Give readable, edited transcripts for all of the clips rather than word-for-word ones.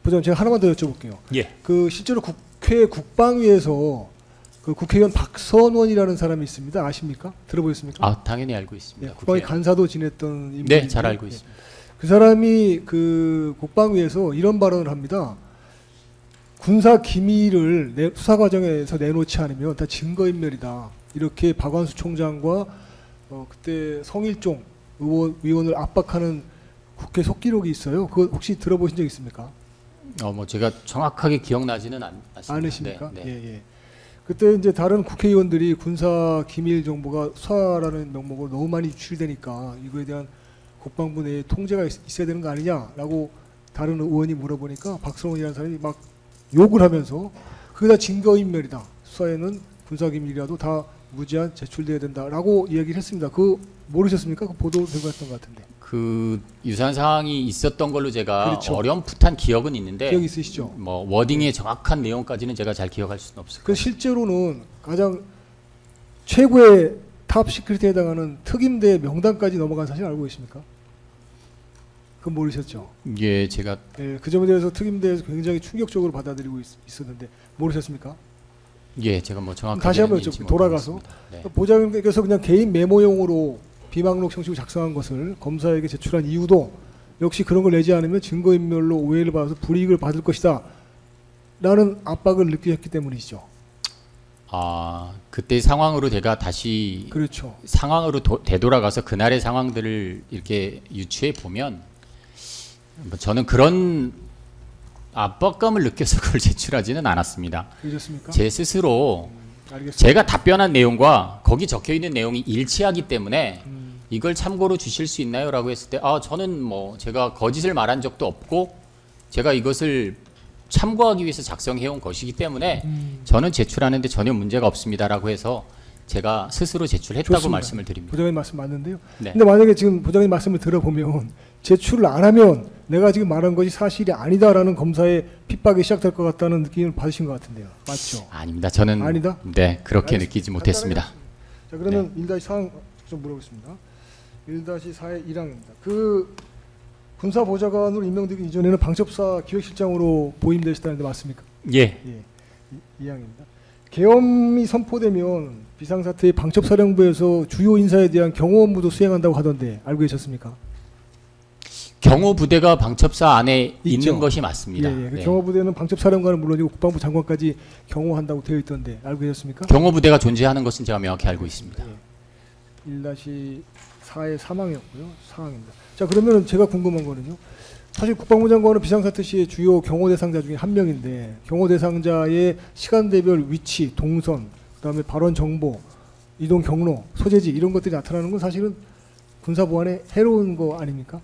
부장님 제가 하나만 더 여쭤볼게요. 예. 그 실제로 국회 국방위에서 그 국회의원 박선원이라는 사람이 있습니다. 아십니까? 들어보셨습니까? 아, 당연히 알고 있습니다. 네, 국방위 간사도 지냈던 인물인데 네, 잘 알고 있습니다. 그 사람이 그 국방위에서 이런 발언을 합니다. 군사 기밀을 수사 과정에서 내놓지 않으면 다 증거인멸이다. 이렇게 박완수 총장과 그때 성일종 의원을 압박하는 국회 속기록이 있어요. 그거 혹시 들어보신 적 있습니까? 뭐 제가 정확하게 기억나지는 않습니다. 않으십니까? 네, 예, 예. 그때 이제 다른 국회의원들이 군사 기밀 정보가 수사라는 명목으로 너무 많이 유출되니까 이거에 대한 국방부 내에 통제가 있어야 되는 거 아니냐라고 다른 의원이 물어보니까 박성원이라는 사람이 막 욕을 하면서 그게 다 증거인멸이다. 수사에는 군사 기밀이라도 다 무제한 제출돼야 된다라고 이야기를 했습니다. 그 모르셨습니까? 그 보도된 것 같던 것 같은데. 그 유사한 상황이 있었던 걸로 제가 그렇죠. 어렴풋한 기억은 있는데 기억 있으시죠? 뭐 워딩의 정확한 내용까지는 제가 잘 기억할 수는 없을 그 거예요. 실제로는 가장 최고의 탑 시크릿에 해당하는 특임대 명단까지 넘어간 사실 알고 계십니까? 그건 모르셨죠? 예, 제가 예, 그 점에 대해서 특임대에서 굉장히 충격적으로 받아들이고 있었는데 모르셨습니까? 예, 제가 뭐 정확하게 다시 한번 여쭤볼게요. 돌아가서 보좌관께서 그냥 개인 메모용으로 비망록 형식으로 작성한 것을 검사에게 제출한 이유도 역시 그런 걸 내지 않으면 증거인멸로 오해를 받아서 불이익을 받을 것이다 라는 압박을 느끼셨기 때문이죠. 아, 그때 상황으로 제가 다시 그렇죠. 상황으로 되돌아가서 그날의 상황들을 이렇게 유추해 보면 뭐 저는 그런 압박감을 느껴서 그걸 제출하지는 않았습니다. 그러셨습니까? 제 스스로 알겠습니다. 제가 답변한 내용과 거기 적혀 있는 내용이 일치하기 때문에 이걸 참고로 주실 수 있나요? 라고 했을 때 저는 뭐 제가 거짓을 말한 적도 없고 제가 이것을 참고하기 위해서 작성해온 것이기 때문에 저는 제출하는데 전혀 문제가 없습니다라고 해서 제가 스스로 제출했다고 좋습니다. 말씀을 드립니다. 부장님 말씀 맞는데요. 네. 근데 만약에 지금 부장님 말씀을 들어보면 제출을 안 하면 내가 지금 말한 것이 사실이 아니다라는 검사의 핍박이 시작될 것 같다는 느낌을 받으신 것 같은데요. 맞죠? 아닙니다. 저는 아니다? 네, 그렇게 알겠습니다. 느끼지 못했습니다. 자, 그러면 1-4항 좀 물어보겠습니다. 1-4의 1항입니다. 그 군사보좌관으로 임명되기 이전에는 방첩사 기획실장으로 보임되셨다는데 맞습니까? 예. 예, 2항입니다. 계엄이 선포되면 비상사태의 방첩사령부에서 주요 인사에 대한 경호 업무도 수행한다고 하던데 알고 계셨습니까? 경호 부대가 방첩사 안에 있죠. 있는 것이 맞습니다. 예, 예. 그 네. 경호부대는 방첩사령관은 물론이고 국방부 장관까지 경호한다고 되어 있던데 알고 계셨습니까? 경호 부대가 존재하는 것은 제가 명확히 알고 있습니다. 예. 1-4의 3항이었고요. 4항입니다. 자, 그러면 제가 궁금한 거는요. 사실 국방부 장관은 비상사태 시의 주요 경호 대상자 중에 한 명인데 경호 대상자의 시간대별 위치, 동선, 그다음에 발언 정보, 이동 경로, 소재지 이런 것들이 나타나는 건 사실은 군사보안에 해로운 거 아닙니까?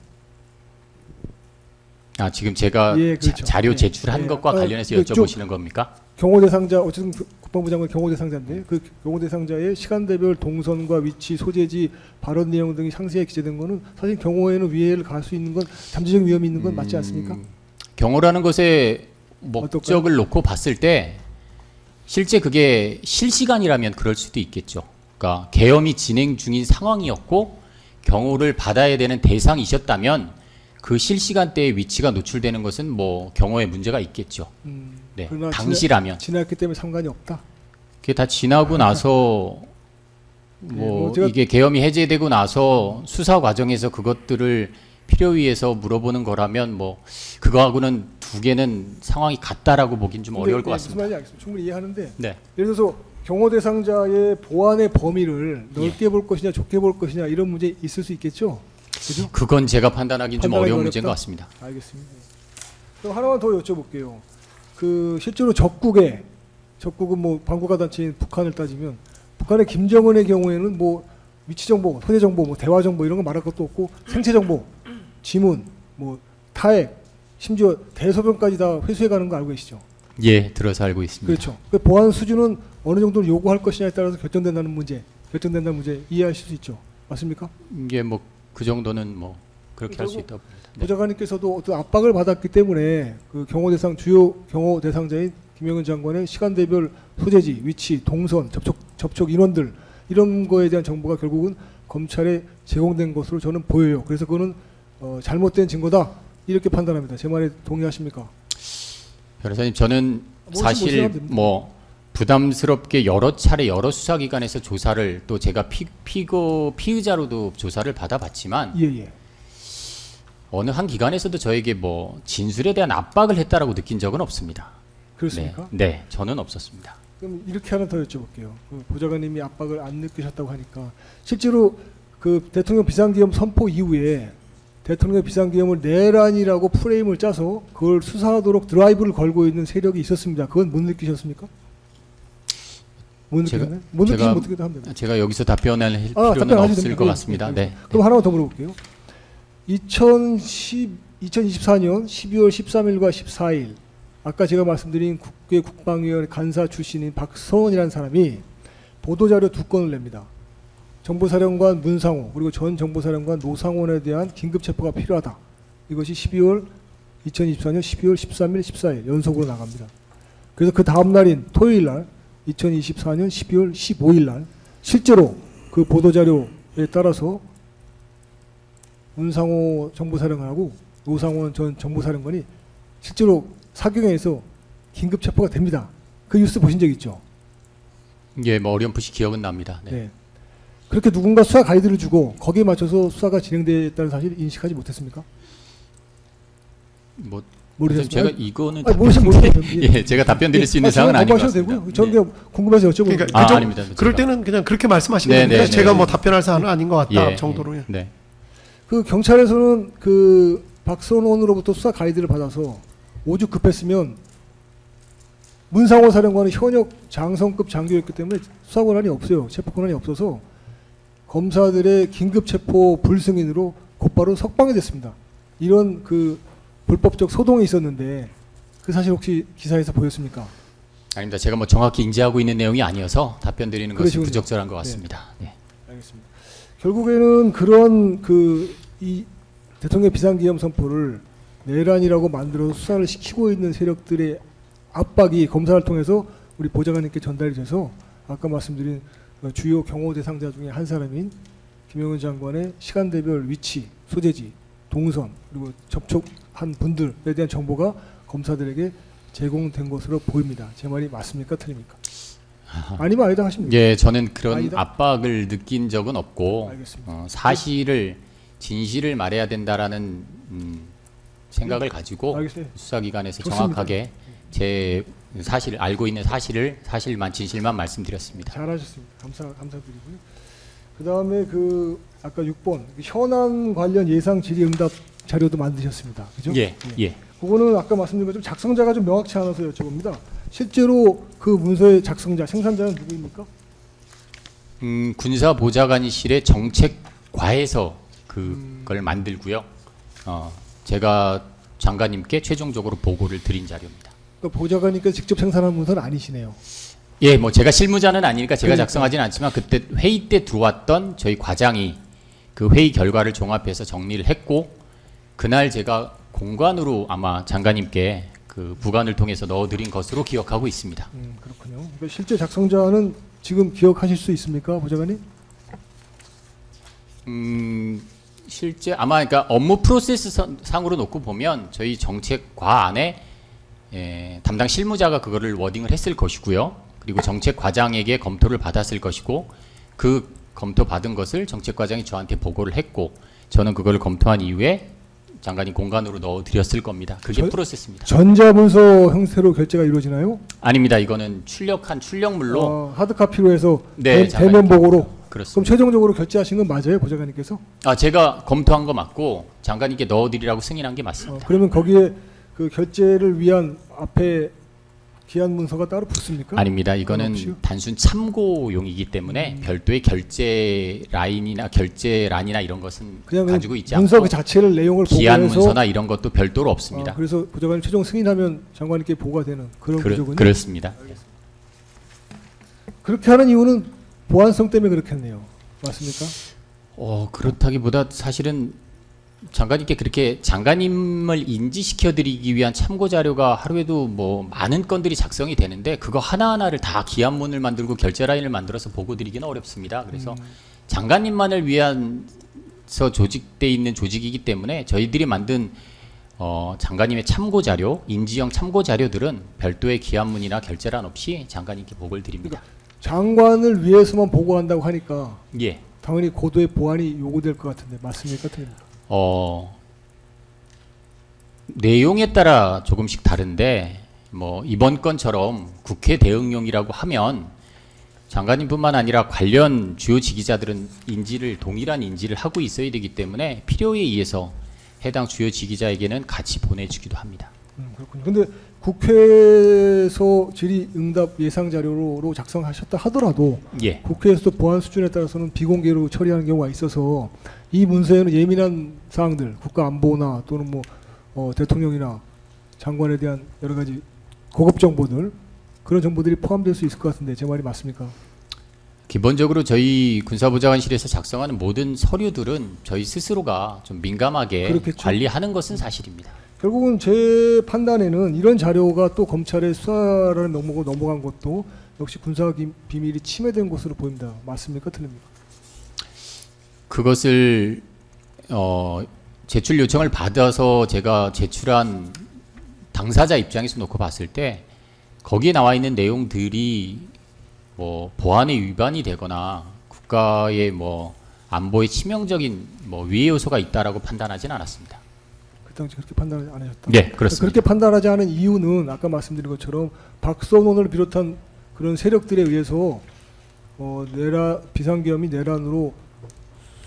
아, 지금 제가 예, 그렇죠. 자료 제출한 예. 것과 관련해서 좀 여쭤보시는 겁니까? 경호 대상자 어쨌든 국방부 장관 경호 대상자인데 그 경호 대상자의 시간대별 동선과 위치, 소재지, 발언 내용 등이 상세히 기재된 거는 사실 경호에는 위해를 가할 수 있는 건 잠재적 위험이 있는 건 맞지 않습니까? 경호라는 것의 목적을 놓고 봤을 때 실제 그게 실시간이라면 그럴 수도 있겠죠. 그러니까 계엄이 진행 중인 상황이었고 경호를 받아야 되는 대상이셨다면 그 실시간대의 위치가 노출되는 것은 뭐 경호에 문제가 있겠죠. 네, 그러나 당시라면. 지났기 때문에 상관이 없다. 그게 다 지나고 나서 뭐 제가 이게 계엄이 해제되고 나서 수사 과정에서 그것들을 필요위해서 물어보는 거라면 뭐 그거하고는 두 개는 상황이 같다라고 보긴 좀 어려울 것 같습니다. 무슨 말인지 알겠습니다. 충분히 이해하는데 네. 예를 들어서 경호 대상자의 보안의 범위를 넓게 볼 것이냐 좁게 볼 것이냐 이런 문제 있을 수 있겠죠. 그죠? 그건 제가 판단하기는 좀 판단하기 어려운 어렵다? 문제인 것 같습니다. 알겠습니다. 그럼 하나만 더 여쭤볼게요. 그 실제로 적국은 뭐 반국가 단체인 북한을 따지면 북한의 김정은의 경우에는 뭐 위치 정보, 소재 정보, 뭐 대화 정보 이런 거 말할 것도 없고 생체 정보, 지문, 뭐 타액, 심지어 대소변까지 다 회수해 가는 거 알고 계시죠? 예, 들어서 알고 있습니다. 그렇죠. 그 보안 수준은 어느 정도로 요구할 것이냐에 따라서 결정된다는 문제 이해하실 수 있죠. 맞습니까? 이게 뭐 그 정도는 뭐 그렇게 할 수 있다고 봅니다. 네. 보좌관님께서도 어떤 압박을 받았기 때문에 그 주요 경호 대상자인 김영은 장관의 시간대별 소재지, 위치, 동선, 접촉 인원들 이런 거에 대한 정보가 결국은 검찰에 제공된 것으로 저는 보여요. 그래서 그거는 잘못된 증거다 이렇게 판단합니다. 제 말에 동의하십니까? 변호사님, 저는 뭐 사실 보시면 됩니다. 뭐 부담스럽게 여러 차례 여러 수사기관에서 조사를 또 제가 피의자로도 조사를 받아봤지만 예. 어느 한 기관에서도 저에게 뭐 진술에 대한 압박을 했다라고 느낀 적은 없습니다. 그렇습니까? 네, 저는 없었습니다. 그럼 이렇게 하나 더 여쭤볼게요. 그 보좌관님이 압박을 안 느끼셨다고 하니까 실제로 그 대통령 비상기엄 선포 이후에 대통령 비상기엄을 내란이라고 프레임을 짜서 그걸 수사하도록 드라이브를 걸고 있는 세력이 있었습니다. 그건 못 느끼셨습니까? 못 느끼셨나요? 못 느끼면 어떻게 하면 됩니다. 제가 여기서 답변할 필요는 답변하셔도 없을 됩니다. 것 예, 같습니다. 예. 네. 그럼 하나만 더 물어볼게요. 2024년 12월 13일과 14일 아까 제가 말씀드린 국회 국방위원회 간사 출신인 박선원이라는 사람이 보도자료 2건을 냅니다. 정보사령관 문상호 그리고 전 정보사령관 노상원에 대한 긴급체포가 필요하다. 이것이 2024년 12월 13일, 14일 연속으로 나갑니다. 그래서 그 다음 날인 토요일 날 2024년 12월 15일 날 실제로 그 보도자료에 따라서 문상호 정보사령관하고 노상원 전 정보사령관이 실제로 사경에서 긴급체포가 됩니다. 그 뉴스 보신 적 있죠? 예, 뭐 어렴풋이 기억은 납니다. 네. 네. 그렇게 누군가 수사 가이드를 주고 거기에 맞춰서 수사가 진행됐다는 사실 인식하지 못했습니까? 뭐 모르셨어요? 제가 이거는 모르시면 예, 제가 답변 드릴 수 있는 상황은 아닌 것 같습니다. 되고요. 저는 그냥 궁금해서 여쭤보는 그러니까 거예요. 아닙니다. 그럴 제가. 때는 그냥 그렇게 말씀하시면 네, 됩니다. 네, 제가 네. 뭐 답변할 사안은 아닌 것 같다 예, 정도로. 네. 그 경찰에서는 그 박선원으로부터 수사 가이드를 받아서 오죽 급했으면 문상호 사령관은 현역 장성급 장교였기 때문에 수사 권한이 없어요. 체포 권한이 없어서 검사들의 긴급 체포 불승인으로 곧바로 석방이 됐습니다. 이런 그 불법적 소동이 있었는데 그 사실 혹시 기사에서 보였습니까? 아닙니다. 제가 뭐 정확히 인지하고 있는 내용이 아니어서 답변 드리는 것은 그러시군요. 부적절한 것 같습니다. 네. 알겠습니다. 결국에는 그런 이 대통령 비상기엄 선포를 내란이라고 만들어서 수사를 시키고 있는 세력들의 압박이 검사를 통해서 우리 보좌관님께 전달이 돼서 아까 말씀드린 주요 경호 대상자 중에 한 사람인 김영은 장관의 시간대별 위치, 소재지, 동선 그리고 접촉한 분들에 대한 정보가 검사들에게 제공된 것으로 보입니다. 제 말이 맞습니까? 틀립니까? 아니면 아니다 하시면 됩니다. 예, 저는 그런 아니다? 압박을 느낀 적은 없고 알겠습니다. 사실을 진실을 말해야 된다라는 생각을 가지고 알겠어요. 수사기관에서 좋습니다. 정확하게 제 사실 알고 있는 사실만 진실만 말씀드렸습니다. 잘하셨습니다. 감사드리고요. 그 다음에 그 아까 6번 현안 관련 예상 질의응답 자료도 만드셨습니다. 그죠? 예, 예. 그거는 아까 말씀드린 것처럼 작성자가 좀 명확치 않아서 여쭤봅니다. 실제로 그 문서의 작성자, 생산자는 누구입니까? 군사보좌관실의 정책과에서 그걸 만들고요. 제가 장관님께 최종적으로 보고를 드린 자료입니다. 그러니까 보좌관님께서 직접 생산한 문서는 아니시네요. 예, 뭐 제가 실무자는 아니니까 제가 그러니까. 작성하지는 않지만 그때 회의 때 들어왔던 저희 과장이 그 회의 결과를 종합해서 정리를 했고 그날 제가 공관으로 아마 장관님께 그 부관을 통해서 넣어드린 것으로 기억하고 있습니다. 그렇군요. 그러니까 실제 작성자는 지금 기억하실 수 있습니까, 보좌관님? 실제 아마 그러니까 업무 프로세스 상으로 놓고 보면 저희 정책과 안에 담당 실무자가 그거를 워딩을 했을 것이고요. 그리고 정책과장에게 검토를 받았을 것이고 그 검토 받은 것을 정책과장이 저한테 보고를 했고 저는 그걸 검토한 이후에 장관님 공간으로 넣어드렸을 겁니다. 그게 프로세스입니다. 전자문서 형태로 결제가 이루어지나요? 아닙니다. 이거는 출력한 출력물로 하드카피로 해서 네, 대면 보고로. 그럼 그렇습니다. 최종적으로 결제하신 건 맞아요, 보좌관님께서? 제가 검토한 거 맞고 장관님께 넣어드리라고 승인한 게 맞습니다. 그러면 거기에 그 결제를 위한 앞에 기한 문서가 따로 붙습니까? 아닙니다. 이거는 없이요? 단순 참고용이기 때문에 별도의 결제란이나 이런 것은 그냥 가지고 있지 문서 않고 그 자체를 내용을 기한 보고해서 문서나 이런 것도 별도로 없습니다. 그래서 보좌관님 최종 승인하면 장관님께 보고가 되는 그런 구조군요. 그렇습니다. 그렇게 하는 이유는 보안성 때문에 그렇겠네요. 맞습니까? 그렇다기보다 사실은 장관님께 그렇게 장관님을 인지시켜드리기 위한 참고 자료가 하루에도 뭐 많은 건들이 작성이 되는데 그거 하나하나를 다 기한문을 만들고 결제 라인을 만들어서 보고 드리기는 어렵습니다. 그래서 장관님만을 위해서 조직돼 있는 조직이기 때문에 저희들이 만든 장관님의 참고 자료, 인지형 참고 자료들은 별도의 기한문이나 결재란 없이 장관님께 보고를 드립니다. 장관을 위해서만 보고한다고 하니까 예. 당연히 고도의 보안이 요구될 것 같은데 맞습니까? 틀립니까? 내용에 따라 조금씩 다른데 뭐 이번 건처럼 국회 대응용이라고 하면 장관님뿐만 아니라 관련 주요 지기자들은 동일한 인지를 하고 있어야 되기 때문에 필요에 의해서 해당 주요 지기자에게는 같이 보내주기도 합니다. 그렇군요. 근데 국회에서 질의응답 예상 자료로 작성하셨다 하더라도 예. 국회에서도 보안 수준에 따라서는 비공개로 처리하는 경우가 있어서 이 문서에는 예민한 사항들, 국가 안보나 또는 대통령이나 장관에 대한 여러 가지 고급 정보들 그런 정보들이 포함될 수 있을 것 같은데 제 말이 맞습니까? 기본적으로 저희 군사보좌관실에서 작성하는 모든 서류들은 저희 스스로가 좀 민감하게 그렇겠죠. 관리하는 것은 사실입니다. 결국은 제 판단에는 이런 자료가 또 검찰의 수사라는 명목으로 넘어간 것도 역시 군사 비밀이 침해된 것으로 보입니다. 맞습니까? 틀립니까? 그것을 제출 요청을 받아서 제가 제출한 당사자 입장에서 놓고 봤을 때 거기에 나와 있는 내용들이 뭐 보안에 위반이 되거나 국가의 뭐 안보에 치명적인 뭐 위해 요소가 있다라고 판단하지는 않았습니다. 그 당시 그렇게 판단을 안 하셨다? 네, 그렇습니다. 그렇게 판단하지 않은 이유는 아까 말씀드린 것처럼 박선원을 비롯한 그런 세력들에 의해서 비상계엄이 내란으로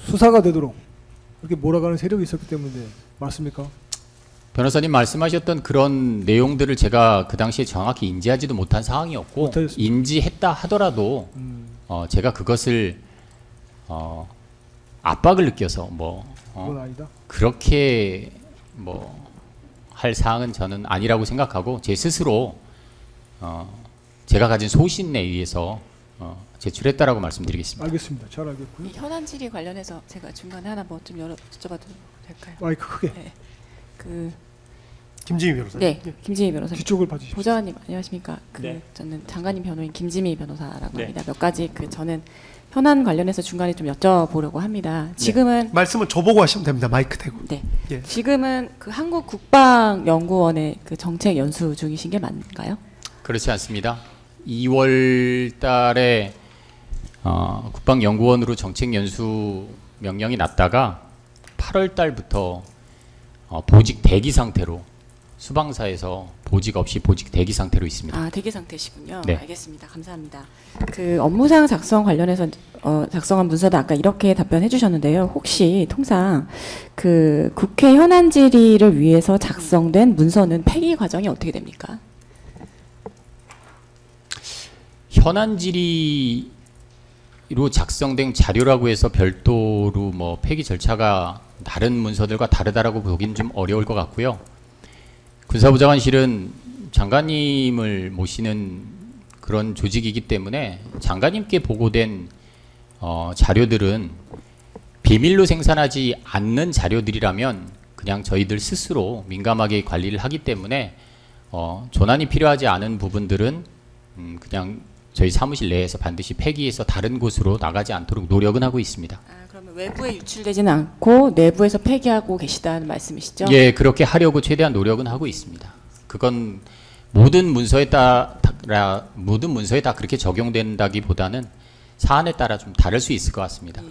수사가 되도록 그렇게 몰아가는 세력이 있었기 때문에 맞습니까? 변호사님 말씀하셨던 그런 내용들을 제가 그 당시에 정확히 인지하지도 못한 상황이었고 못하셨습니다. 인지했다 하더라도 제가 그것을 압박을 느껴서 그건 아니다. 그렇게 할 사항은 저는 아니라고 생각하고 제 스스로 제가 가진 소신에 의해서 제출했다라고 말씀드리겠습니다. 알겠습니다. 잘 알겠고요. 이 현안 질의 관련해서 제가 중간에 하나 뭐 좀 여쭤봐도 될까요? 마이크 크게. 네. 김지미 변호사님. 네, 김지미 변호사님. 뒤쪽을 봐주십시오. 보좌관님 안녕하십니까? 네. 저는 장관님 변호인 김지미 변호사라고 네. 합니다. 몇 가지 저는 현안 관련해서 중간에 좀 여쭤보려고 합니다. 지금은 말씀은 저보고 하시면 됩니다. 마이크 대고. 네. 예. 지금은 한국국방연구원의 정책 연수 중이신 게 맞나요? 그렇지 않습니다. 2월 달에 국방연구원으로 정책연수 명령이 났다가 8월 달부터 보직 대기 상태로 수방사에서 보직 없이 보직 대기 상태로 있습니다. 아, 대기 상태시군요. 네. 알겠습니다. 감사합니다. 업무상 작성 관련해서 작성한 문서도 아까 이렇게 답변해 주셨는데요. 혹시 통상 국회 현안 질의를 위해서 작성된 문서는 폐기 과정이 어떻게 됩니까? 현안 질의로 작성된 자료라고 해서 별도로 폐기 절차가 다른 문서들과 다르다라고 보기는 좀 어려울 것 같고요. 군사보좌관실은 장관님을 모시는 그런 조직이기 때문에 장관님께 보고된 자료들은 비밀로 생산하지 않는 자료들이라면 그냥 저희들 스스로 민감하게 관리를 하기 때문에 조난이 필요하지 않은 부분들은 그냥 저희 사무실 내에서 반드시 폐기해서 다른 곳으로 나가지 않도록 노력은 하고 있습니다. 그러면 외부에 유출되지는 않고 내부에서 폐기하고 계시다는 말씀이시죠? 예, 그렇게 하려고 최대한 노력은 하고 있습니다. 그건 모든 문서에 다 그렇게 적용된다기보다는 사안에 따라 좀 다를 수 있을 것 같습니다.